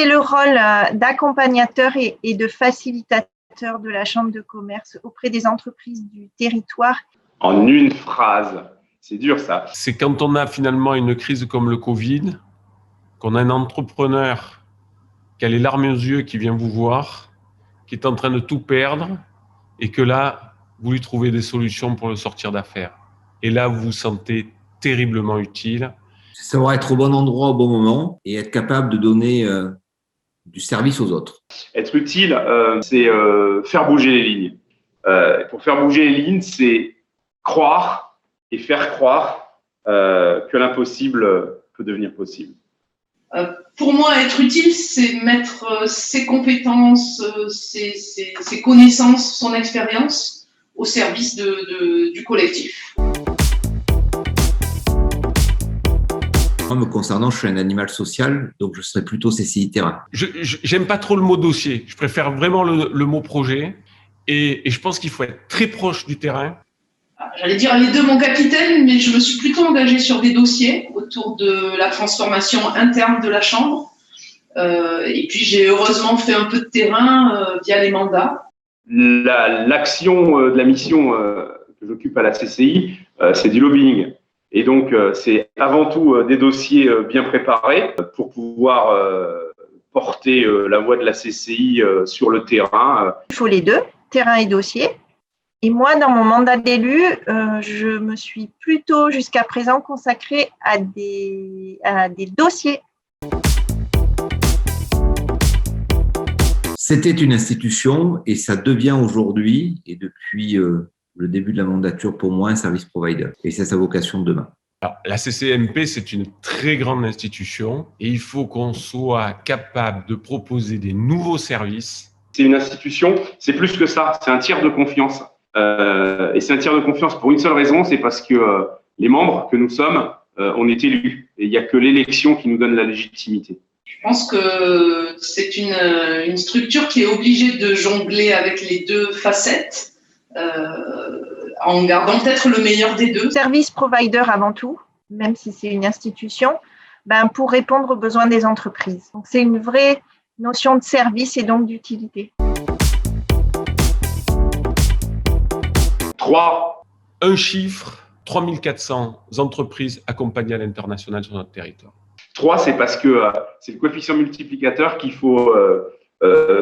c'est le rôle d'accompagnateur et de facilitateur de la Chambre de commerce auprès des entreprises du territoire. En une phrase, c'est dur ça. C'est quand on a finalement une crise comme le Covid, qu'on a un entrepreneur qui a les larmes aux yeux, qui vient vous voir, qui est en train de tout perdre, et que là, vous lui trouvez des solutions pour le sortir d'affaires. Et là, vous vous sentez terriblement utile. Savoir être au bon endroit au bon moment et être capable de donner du service aux autres. Être utile, c'est faire bouger les lignes. Pour faire bouger les lignes, c'est croire et faire croire que l'impossible peut devenir possible. Pour moi, être utile, c'est mettre ses compétences, ses connaissances, son expérience au service du collectif. Moi, me concernant, je suis un animal social, donc je serais plutôt CCI terrain. J'aime pas trop le mot dossier. Je préfère vraiment le mot projet. Et je pense qu'il faut être très proche du terrain. J'allais dire les deux, mon capitaine, mais je me suis plutôt engagée sur des dossiers autour de la transformation interne de la Chambre. Et puis, j'ai heureusement fait un peu de terrain via les mandats. L'action de la mission que j'occupe à la CCI, c'est du lobbying. Et donc, c'est avant tout des dossiers bien préparés pour pouvoir porter la voix de la CCI sur le terrain. Il faut les deux, terrain et dossier. Et moi, dans mon mandat d'élu, je me suis plutôt jusqu'à présent consacrée à des dossiers. C'était une institution et ça devient aujourd'hui, et depuis le début de la mandature pour moi, un service provider. Et c'est sa vocation de demain. Alors, la CCMP, c'est une très grande institution et il faut qu'on soit capable de proposer des nouveaux services. C'est une institution, c'est plus que ça, c'est un tiers de confiance. Et c'est un tiers de confiance pour une seule raison, c'est parce que les membres que nous sommes, on est élus. Et il n'y a que l'élection qui nous donne la légitimité. Je pense que c'est une structure qui est obligée de jongler avec les deux facettes, en gardant peut-être le meilleur des deux. Service provider avant tout, même si c'est une institution, pour répondre aux besoins des entreprises. Donc, c'est une vraie notion de service et donc d'utilité. 3. Un chiffre, 3400 entreprises accompagnées à l'international sur notre territoire. 3, c'est parce que c'est le coefficient multiplicateur qu'il faut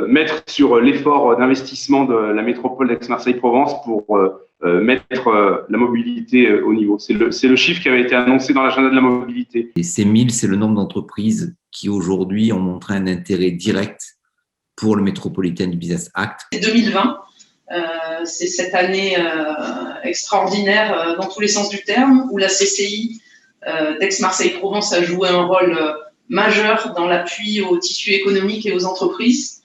mettre sur l'effort d'investissement de la métropole d'Aix-Marseille-Provence pour mettre la mobilité au niveau. C'est le chiffre qui avait été annoncé dans l'agenda de la mobilité. Et ces 1000, c'est le nombre d'entreprises qui aujourd'hui ont montré un intérêt direct pour le Metropolitan Business Act. C'est 2020. C'est cette année extraordinaire dans tous les sens du terme, où la CCI d'Aix-Marseille-Provence a joué un rôle majeur dans l'appui au tissu économique et aux entreprises.